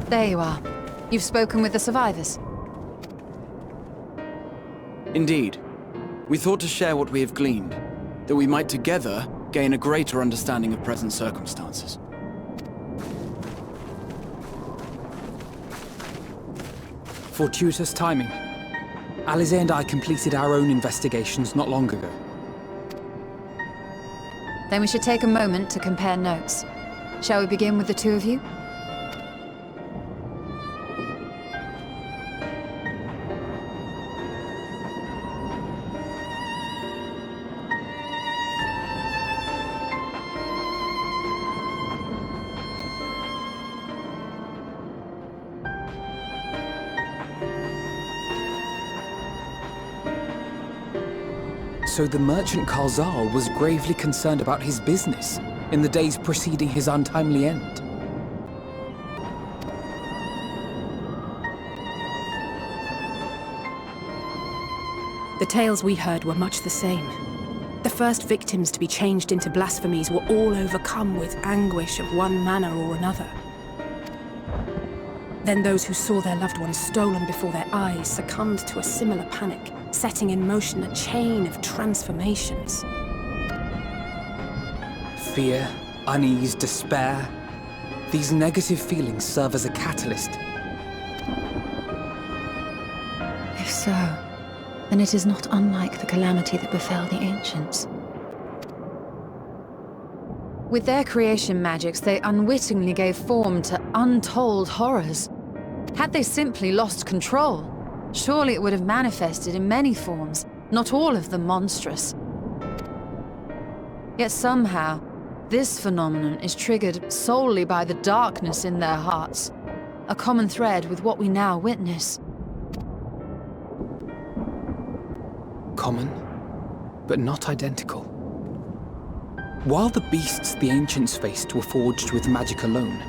There you are. You've spoken with the survivors. Indeed. We thought to share what we have gleaned, that we might together gain a greater understanding of present circumstances. Fortuitous timing. Alize and I completed our own investigations not long ago. Then we should take a moment to compare notes. Shall we begin with the two of you? So the merchant Karzal was gravely concerned about his business in the days preceding his untimely end. The tales we heard were much the same. The first victims to be changed into blasphemies were all overcome with anguish of one manner or another. Then those who saw their loved ones stolen before their eyes succumbed to a similar panic, setting in motion a chain of transformations. Fear, unease, despair. These negative feelings serve as a catalyst. If so, then it is not unlike the calamity that befell the ancients. With their creation magics, they unwittingly gave form to untold horrors. Had they simply lost control, surely it would have manifested in many forms, not all of them monstrous. Yet somehow, this phenomenon is triggered solely by the darkness in their hearts, a common thread with what we now witness. Common, but not identical. While the beasts the ancients faced were forged with magic alone,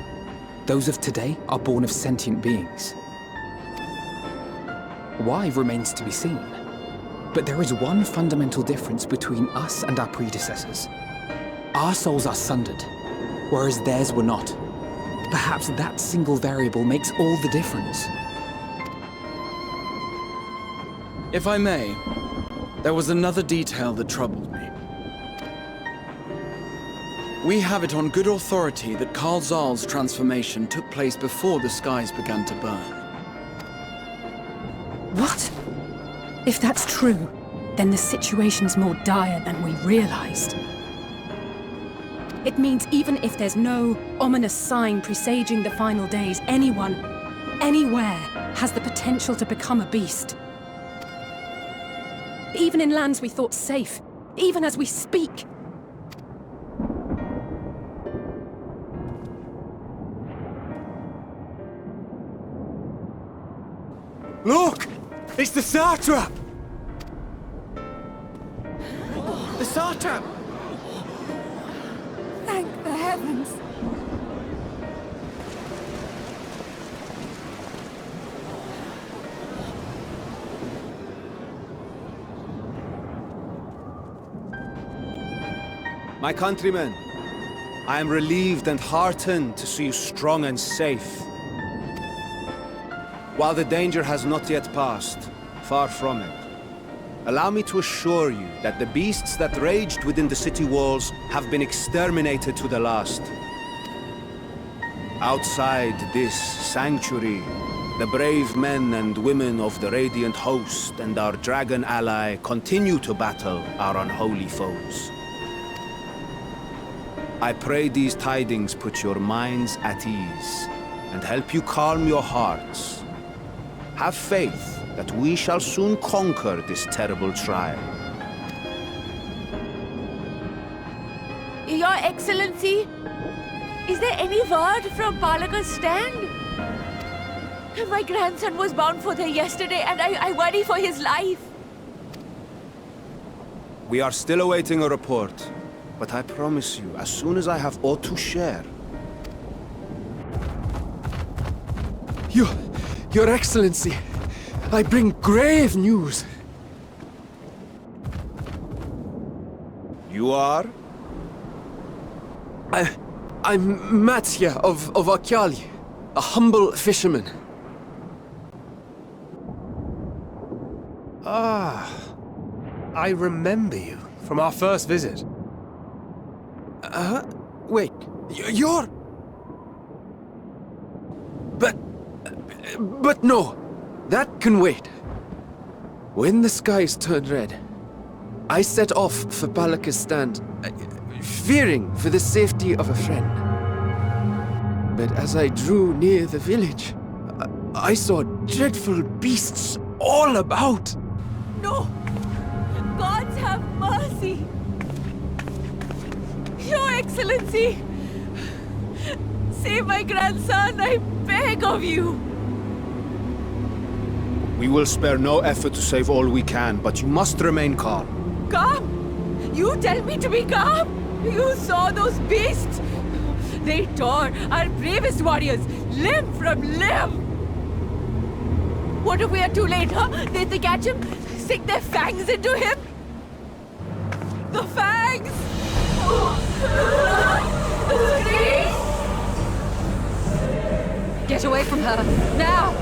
those of today are born of sentient beings. Why remains to be seen. But there is one fundamental difference between us and our predecessors. Our souls are sundered, whereas theirs were not. Perhaps that single variable makes all the difference. If I may, there was another detail that troubled me. We have it on good authority that Karzal's transformation took place before the skies began to burn. What? If that's true, then the situation's more dire than we realized. It means even if there's no ominous sign presaging the final days, anyone, anywhere, has the potential to become a beast. Even in lands we thought safe, even as we speak. Look! It's the satrap! The satrap! Thank the heavens! My countrymen, I am relieved and heartened to see you strong and safe. While the danger has not yet passed, far from it, allow me to assure you that the beasts that raged within the city walls have been exterminated to the last. Outside this sanctuary, the brave men and women of the Radiant Host and our dragon ally continue to battle our unholy foes. I pray these tidings put your minds at ease and help you calm your hearts. Have faith that we shall soon conquer this terrible trial. Your Excellency, is there any word from Balaga's stand? My grandson was bound for there yesterday, and I worry for his life. We are still awaiting a report, but I promise you, as soon as I have aught to share... Your Excellency, I bring grave news. You are? I'm Matsya of Akyali. a humble fisherman. Ah, I remember you from our first visit. Wait, you're... But no, that can wait. When the skies turned red, I set off for Balaka's stand, fearing for the safety of a friend. But as I drew near the village, I saw dreadful beasts all about. No! Gods have mercy! Your Excellency! Save my grandson, I beg of you! We will spare no effort to save all we can, but you must remain calm. Calm? You tell me to be calm? You saw those beasts? They tore our bravest warriors limb from limb! What if we are too late, huh? They catch him, sink their fangs into him? The fangs! The screams! Get away from her, now!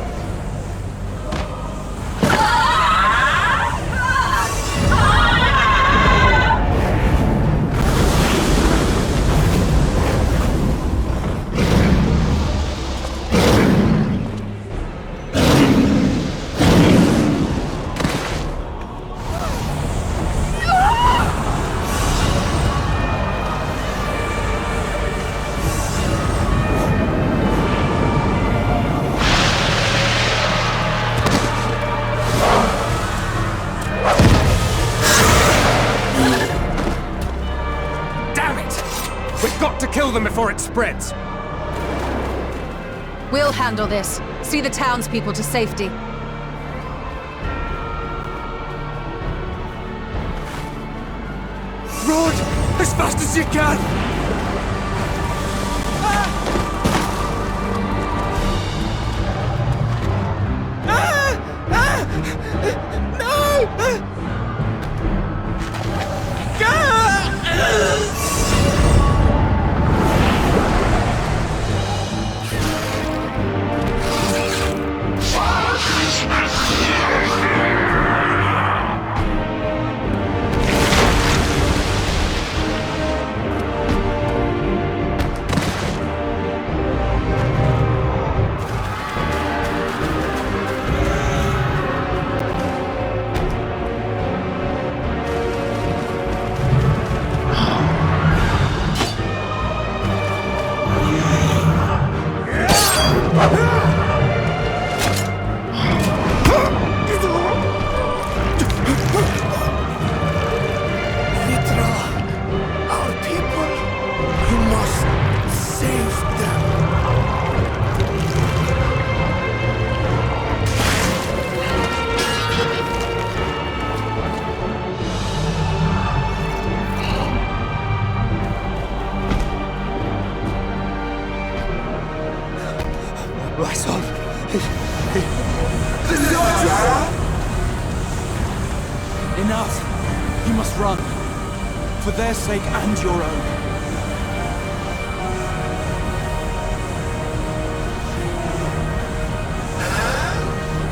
Kill them before it spreads! We'll handle this. See the townspeople to safety. Run! As fast as you can! My son! Enough! You must run. For their sake and your own.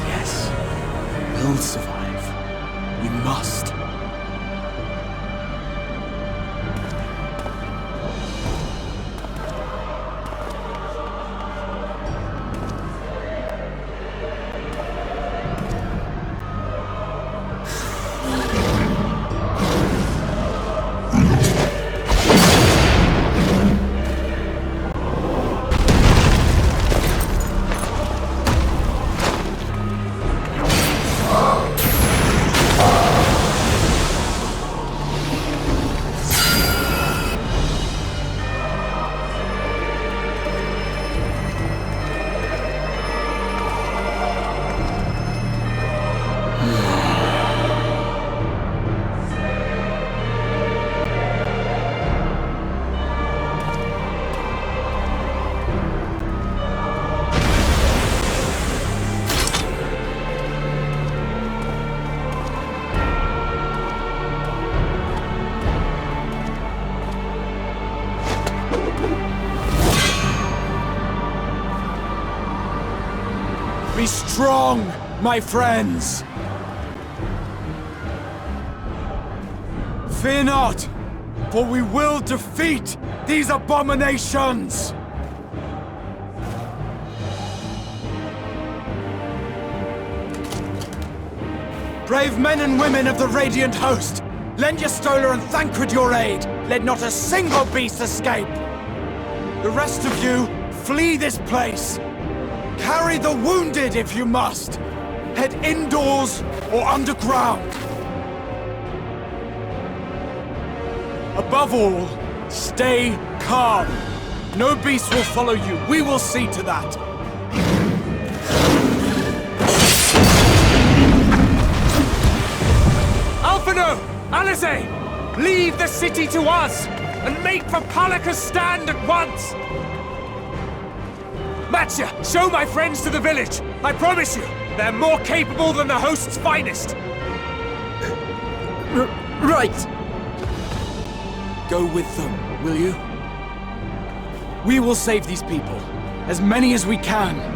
Yes. We'll survive. We must. Be strong, my friends! Fear not, for we will defeat these abominations! Brave men and women of the Radiant Host, lend your Stola and Thancred your aid. Let not a single beast escape. The rest of you, flee this place. Carry the wounded if you must. Head indoors or underground. Above all, stay calm. No beast will follow you. We will see to that. Alphino! Alizé! Leave the city to us, and make for Palaka's stand at once! Matcha, show my friends to the village! I promise you, they're more capable than the host's finest! Right! Go with them, will you? We will save these people, as many as we can.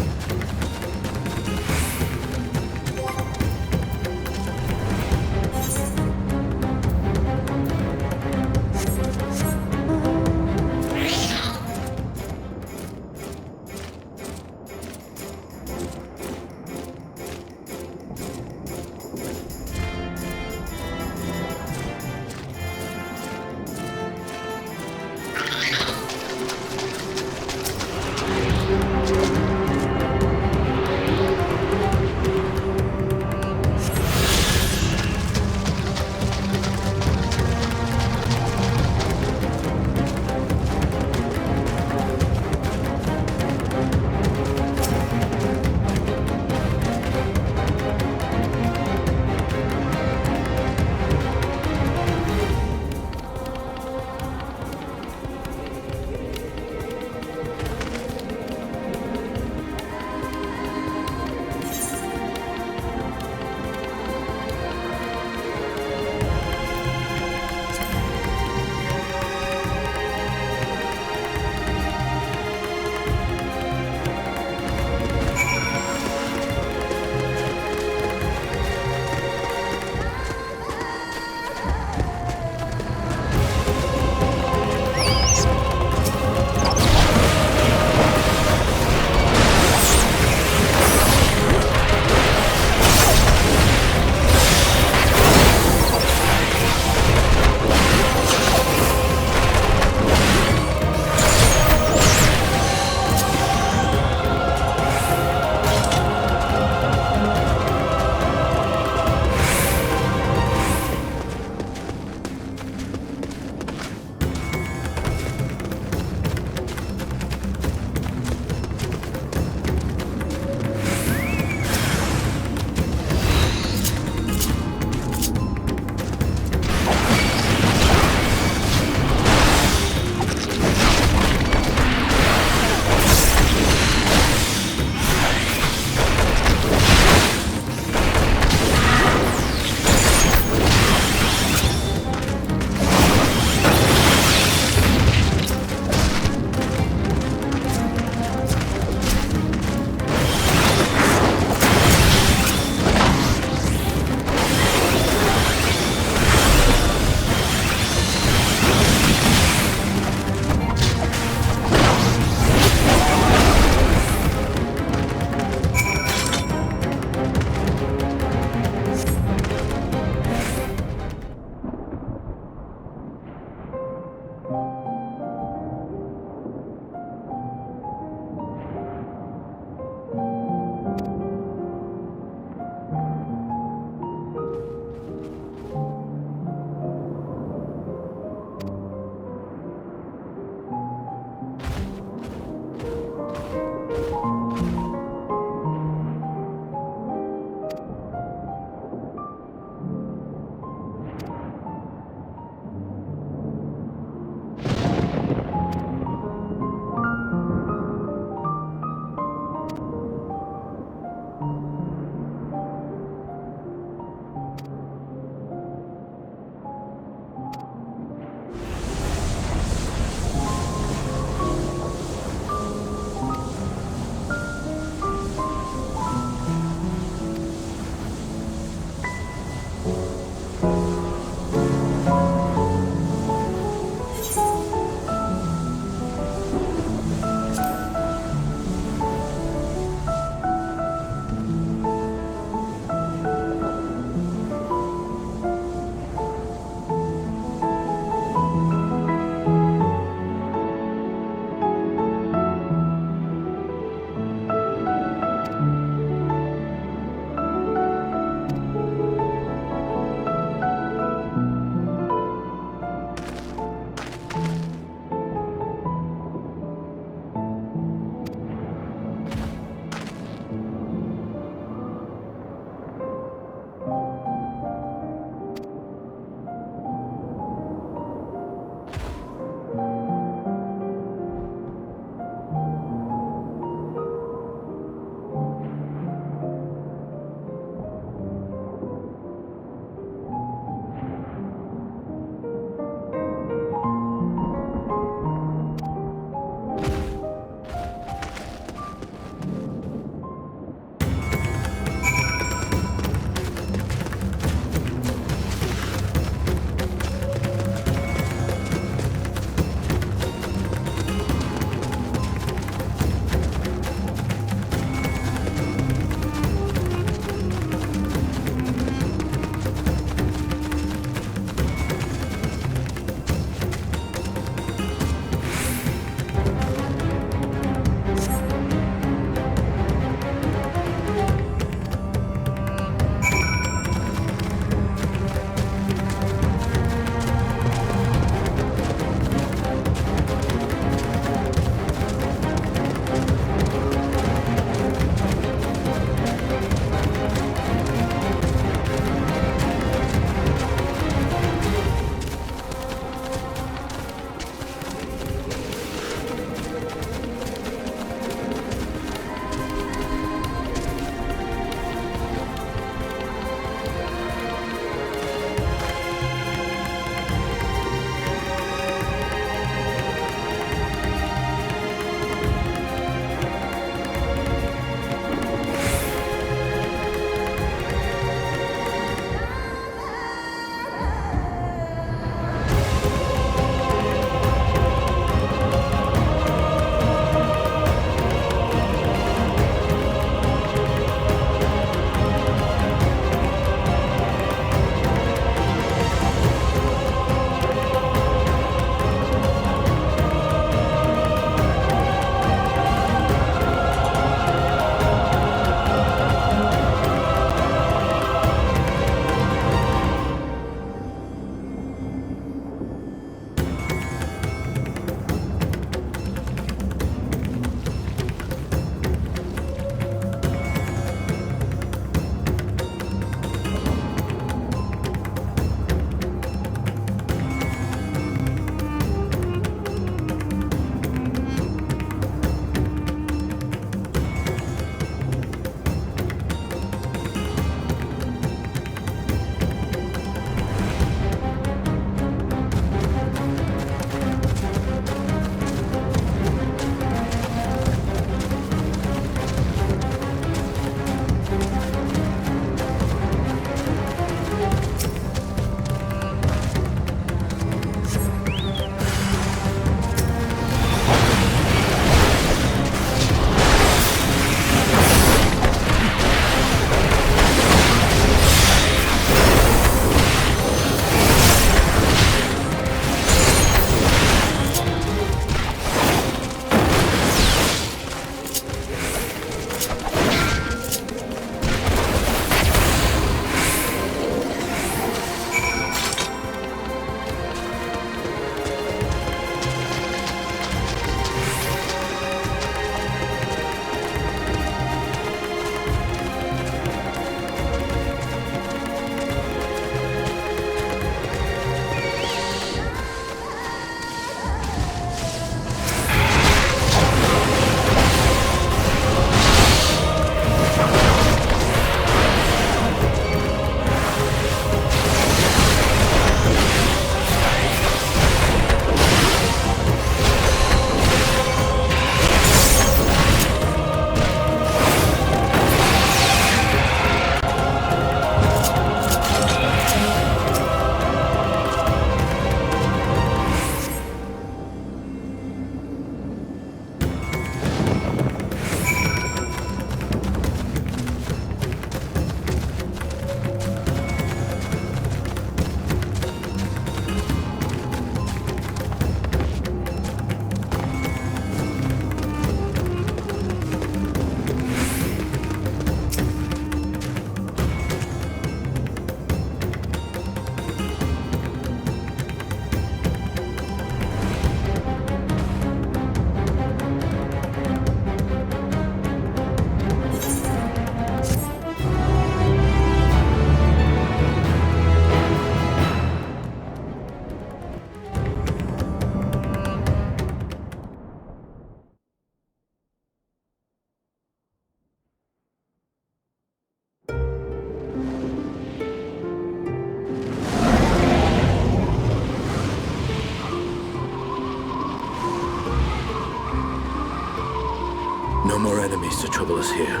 No more enemies to trouble us here.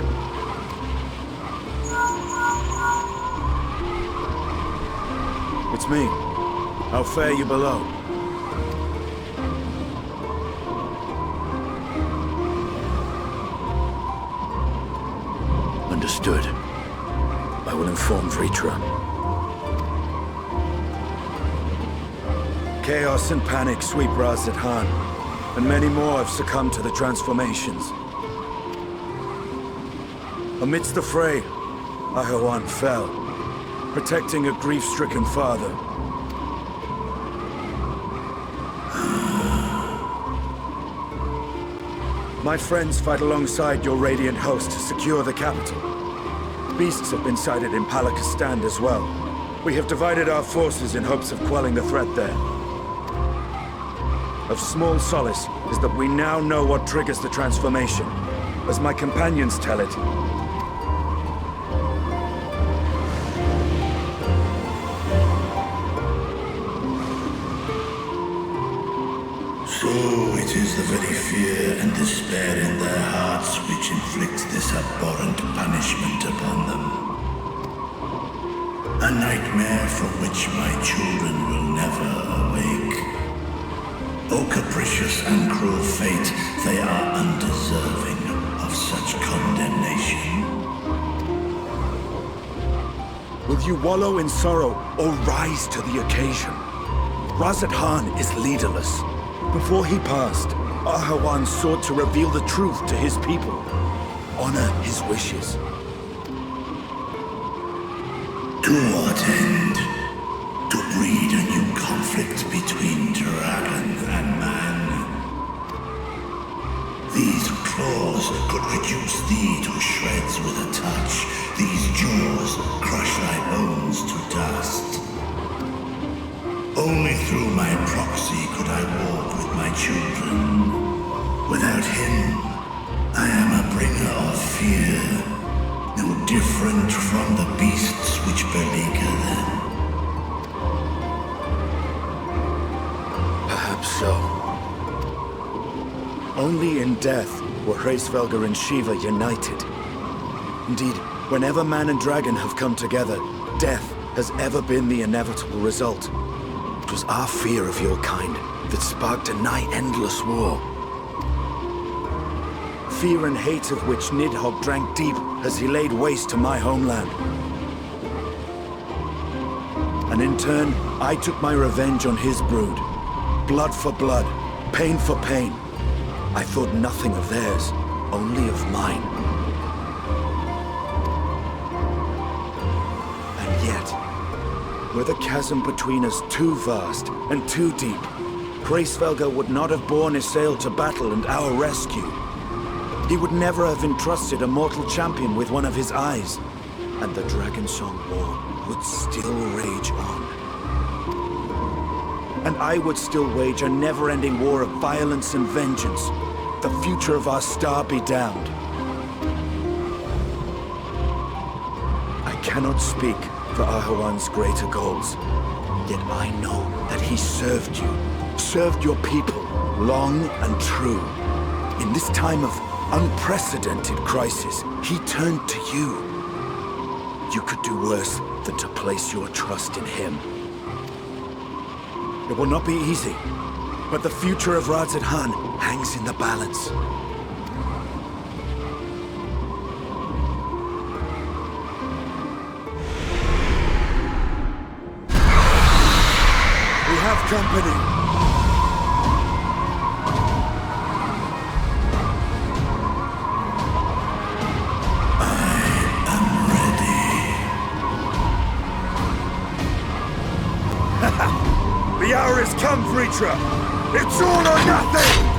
It's me. How fare you below? Understood. I will inform Vritra. Chaos and panic sweep Raz-at-Han, and many more have succumbed to the transformations. Amidst the fray, Ahawan fell, protecting a grief-stricken father. My friends fight alongside your Radiant host to secure the capital. Beasts have been sighted in Palakistan as well. We have divided our forces in hopes of quelling the threat there. Of small solace is that we now know what triggers the transformation. As my companions tell it, So it is the very fear and despair in their hearts which inflicts this abhorrent punishment upon them. A nightmare from which my children will never awake. O capricious and cruel fate, they are undeserving of such condemnation. will you wallow in sorrow or rise to the occasion? Raz-at-Han is leaderless. Before he passed, Ahawan sought to reveal the truth to his people. Honor his wishes. To what end? To breed a new conflict between dragon and man. These claws could reduce thee to shreds with a touch. These jaws crush thy bones to dust. Only through my proxy could I walk with my children. Without him, I am a bringer of fear, no different from the beasts which beleaguer them. Perhaps so. Only in death were Hraesvelgr and Shiva united. Indeed, whenever man and dragon have come together, death has ever been the inevitable result. It was our fear of your kind that sparked a nigh-endless war. Fear and hate of which Nidhogg drank deep as he laid waste to my homeland. And in turn, I took my revenge on his brood. Blood for blood, pain for pain. I thought nothing of theirs, only of mine. And yet, were the chasm between us too vast and too deep, Hraesvelgr would not have borne Isael to battle and our rescue. He would never have entrusted a mortal champion with one of his eyes, and the Dragonsong War would still rage on. And I would still wage a never-ending war of violence and vengeance. The future of our star be damned. I cannot speak for Ahawan's greater goals, yet I know that he served you, served your people, long and true. In this time of unprecedented crisis, he turned to you. You could do worse than to place your trust in him. It will not be easy, but the future of Raz-at-Han hangs in the balance. We have company. The hour has come, Vritra! It's all or nothing!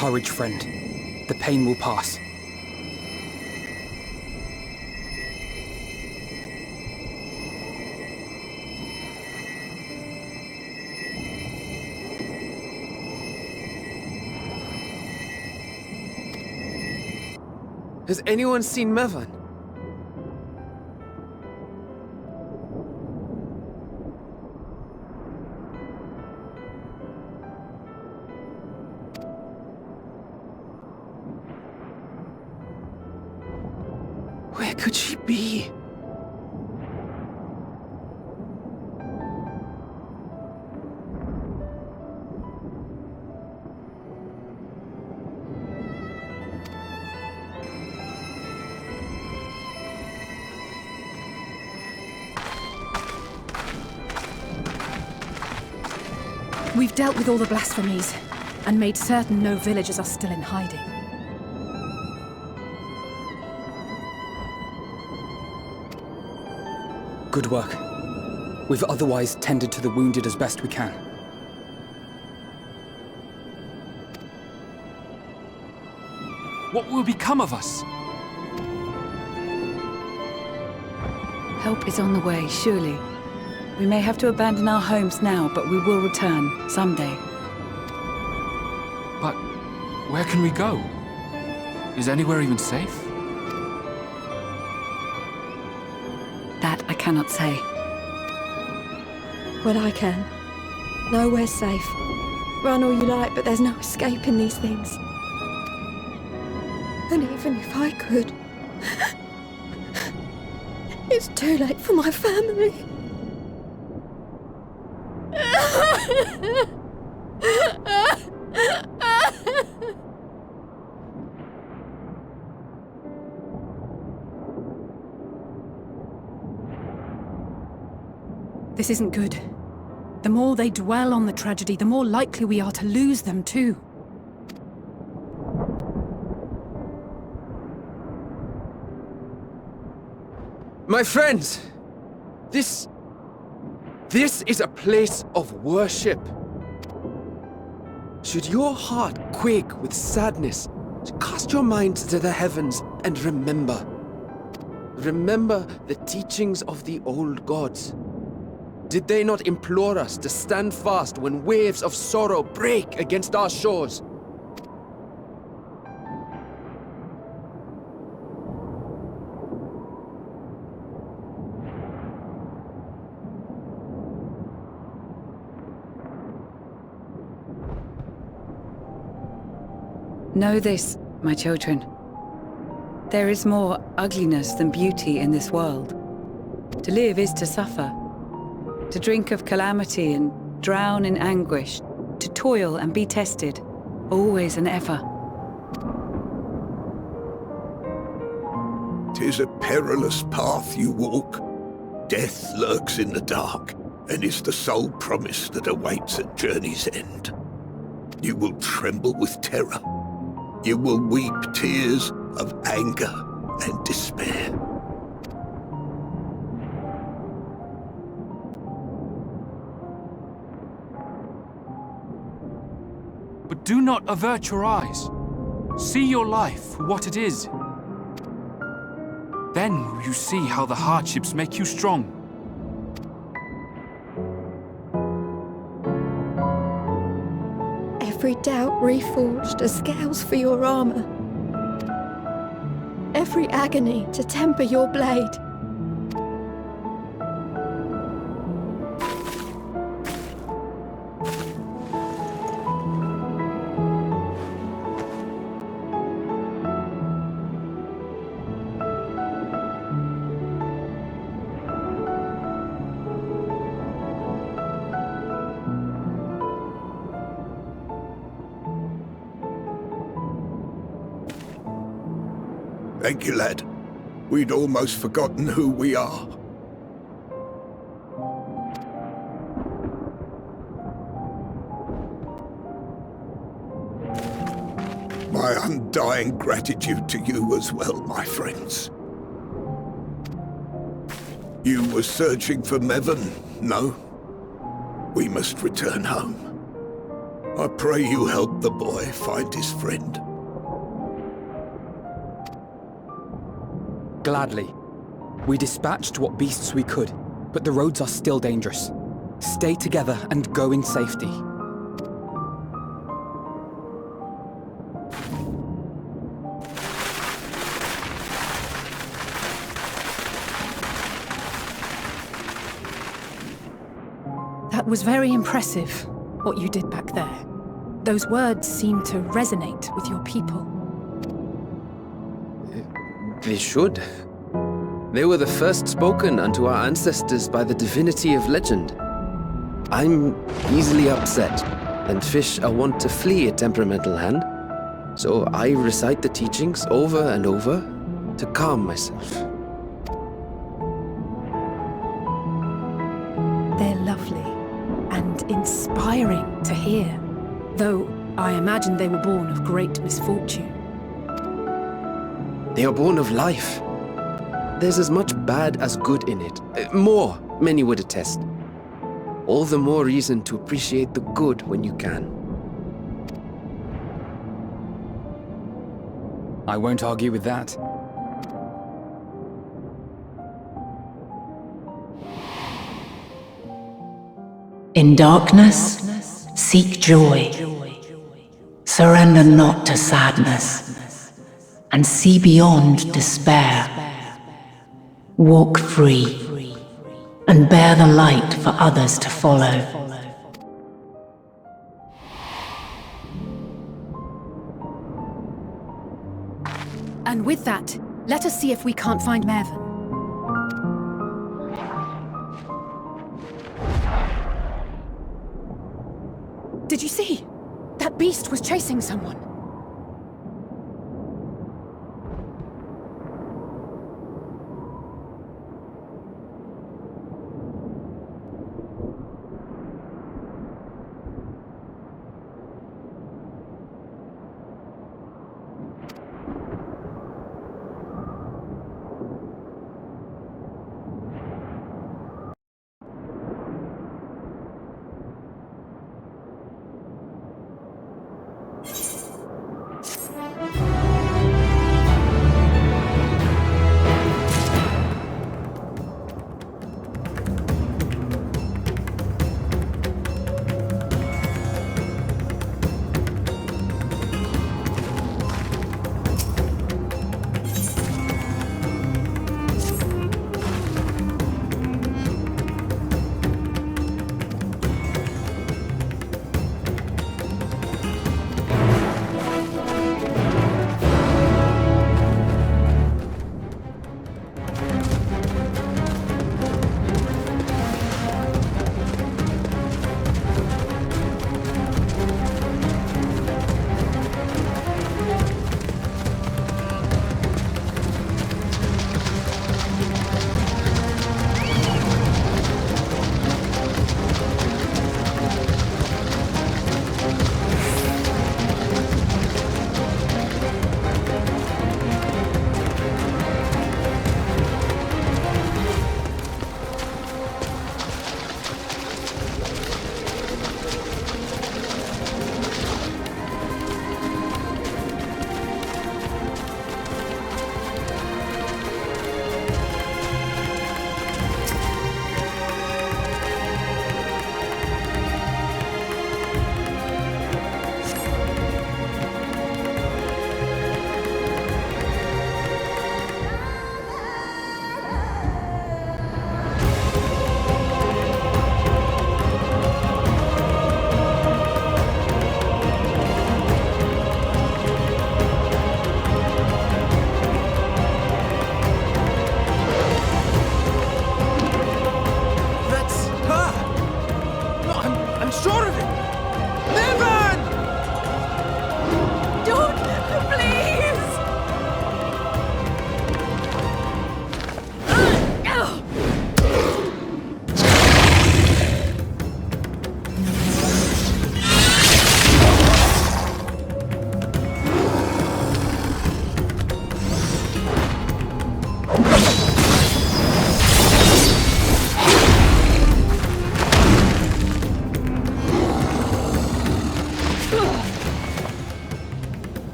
Courage, friend. The pain will pass. Has anyone seen Mevan? Where could she be? We've dealt with all the blasphemies, and made certain no villagers are still in hiding. Good work. We've otherwise tended to the wounded as best we can. What will become of us? Help is on the way, surely. We may have to abandon our homes now, but we will return, someday. But where can we go? Is anywhere even safe? That I cannot say. Well, I can. Nowhere's safe. Run all you like, but there's no escaping these things. And even if I could, it's too late for my family. This isn't good. The more they dwell on the tragedy, the more likely we are to lose them too. My friends! This is a place of worship. Should your heart quake with sadness, cast your mind to the heavens and remember. Remember the teachings of the old gods. Did they not implore us to stand fast when waves of sorrow break against our shores? Know this, my children. There is more ugliness than beauty in this world. To live is to suffer. To drink of calamity and drown in anguish. To toil and be tested, always and ever. 'Tis a perilous path you walk. Death lurks in the dark, and is the sole promise that awaits at journey's end. You will tremble with terror. You will weep tears of anger and despair. But do not avert your eyes. See your life for what it is. Then will you see how the hardships make you strong. Every doubt reforged as scales for your armor. Every agony to temper your blade. Thank you, lad. We'd almost forgotten who we are. My undying gratitude to you as well, my friends. You were searching for Mevan, no? We must return home. I pray you help the boy find his friend. Gladly. We dispatched what beasts we could, but the roads are still dangerous. Stay together and go in safety. That was very impressive, what you did back there. Those words seem to resonate with your people. They should. They were the first spoken unto our ancestors by the divinity of legend. I'm easily upset, and fish are wont to flee a temperamental hand, so I recite the teachings over and over to calm myself. They're lovely and inspiring to hear, though I imagine they were born of great misfortune. They are born of life. There's as much bad as good in it. More, many would attest. All the more reason to appreciate the good when you can. I won't argue with that. In darkness, seek joy. Surrender not to sadness, and see beyond despair. Walk free, and bear the light for others to follow. And with that, let us see if we can't find Mervyn. Did you see? That beast was chasing someone.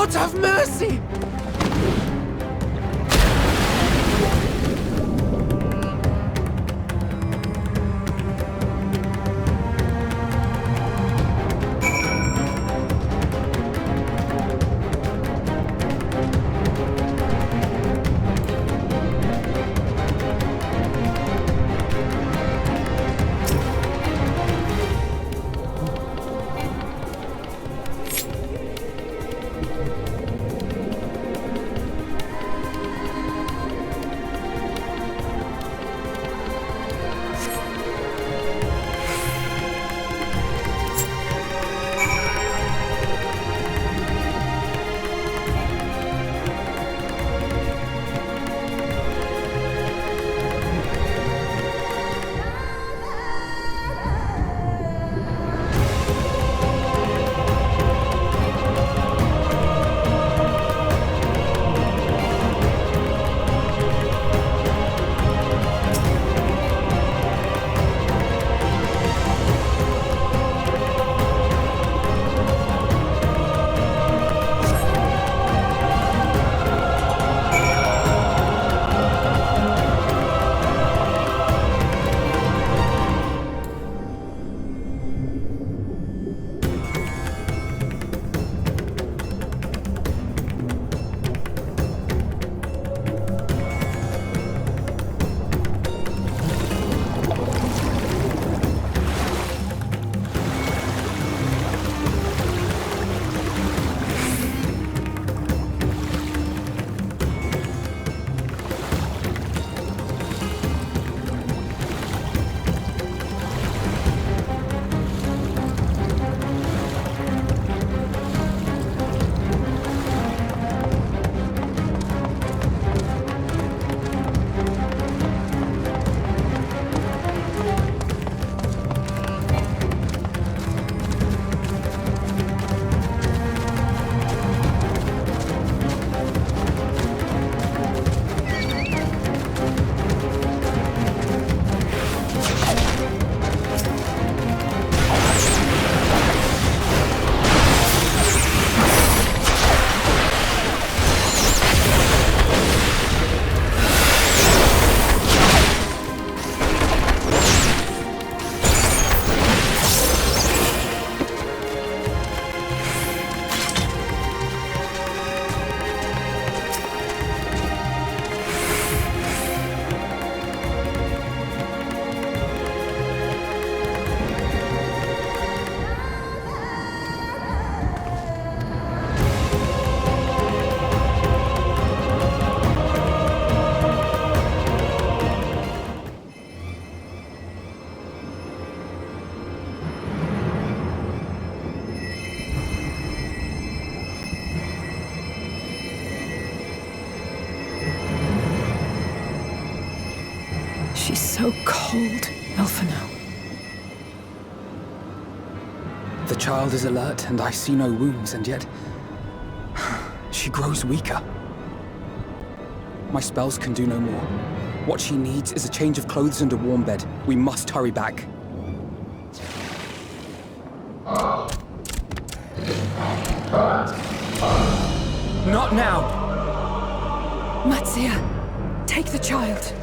God have mercy! She's so cold, Elfano. The child is alert, and I see no wounds, and yet... she grows weaker. My spells can do no more. What she needs is a change of clothes and a warm bed. We must hurry back. Not now! Matzia, take the child.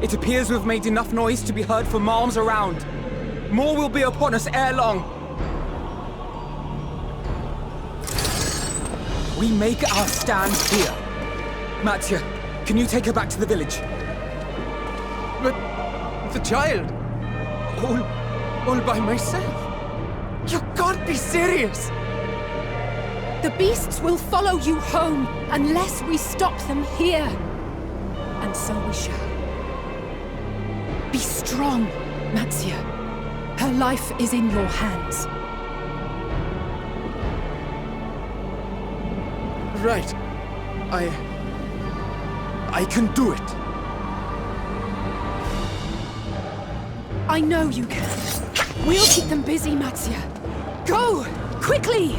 It appears we've made enough noise to be heard for miles around. More will be upon us ere long. We make our stand here. Matzia, can you take her back to the village? But the child, all by myself. You can't be serious. The beasts will follow you home unless we stop them here. And so we shall. Be strong, Matzia. Her life is in your hands. Right. I can do it. I know you can. We'll keep them busy, Matzia. Go! Quickly!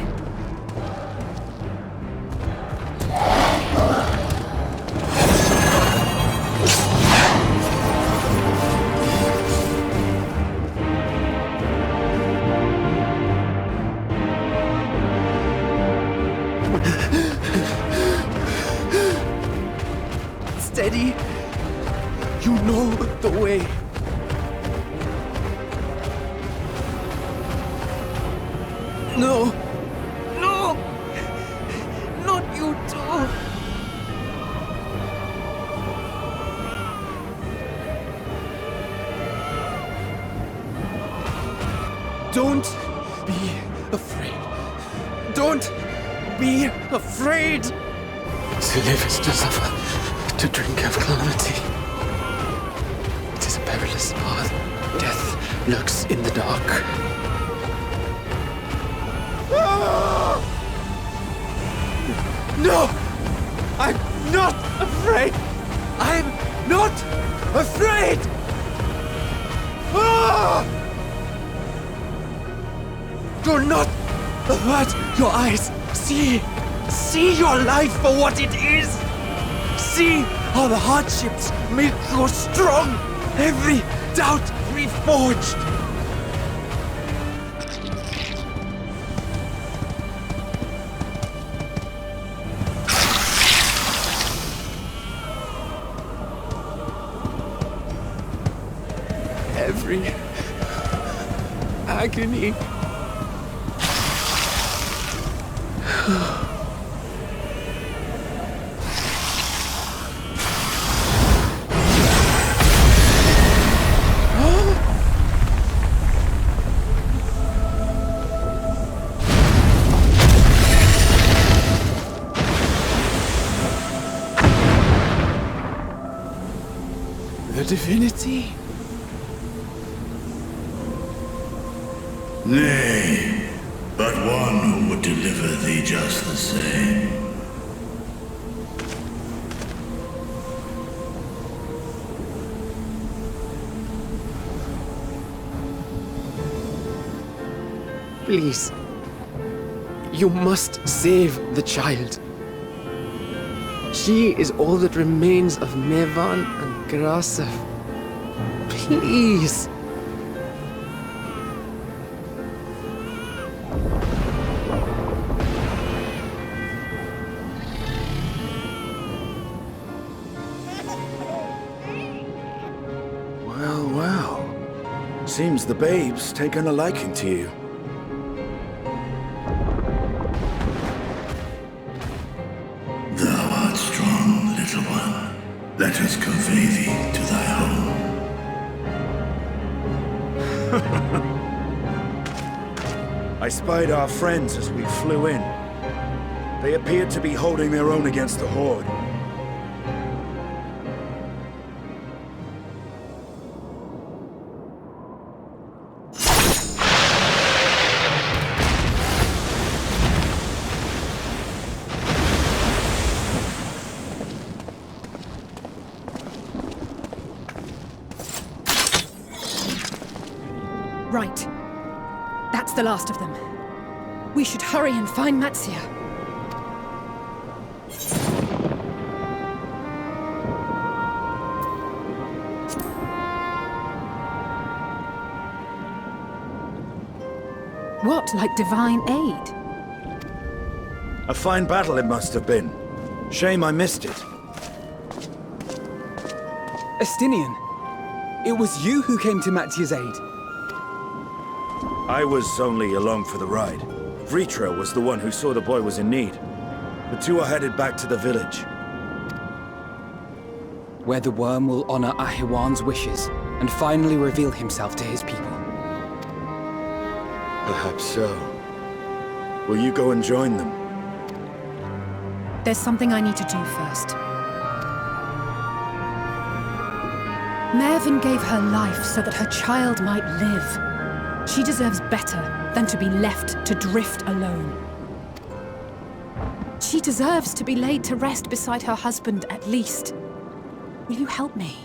Steady. You know the way. No. No! Not you too! Don't be afraid. Don't be afraid! To live is to suffer, to drink of calamity. It is a perilous path. Death lurks in the dark. No! I'm not afraid! I'm not afraid! Do not avert your eyes! See your life for what it is! See how the hardships make you strong! Every doubt reforged! Every agony. The divinity? Nay, but one who would deliver thee just the same. Please. You must save the child. She is all that remains of Mevan and Grasef. Please. Well. Seems the babe's taken a liking to you. Thou art strong, little one. Let us convey thee to thy home. I spied our friends as we flew in. They appeared to be holding their own against the Horde. Right. That's the last of them. We should hurry and find Matsia. What, like divine aid? A fine battle it must have been. Shame I missed it. Estinian, it was you who came to Matia's aid. I was only along for the ride. Vritra was the one who saw the boy was in need. The two are headed back to the village. Where the worm will honor Ahiwan's wishes and finally reveal himself to his people. Perhaps so. Will you go and join them? There's something I need to do first. Mervyn gave her life so that her child might live. She deserves better than to be left to drift alone. She deserves to be laid to rest beside her husband, at least. Will you help me?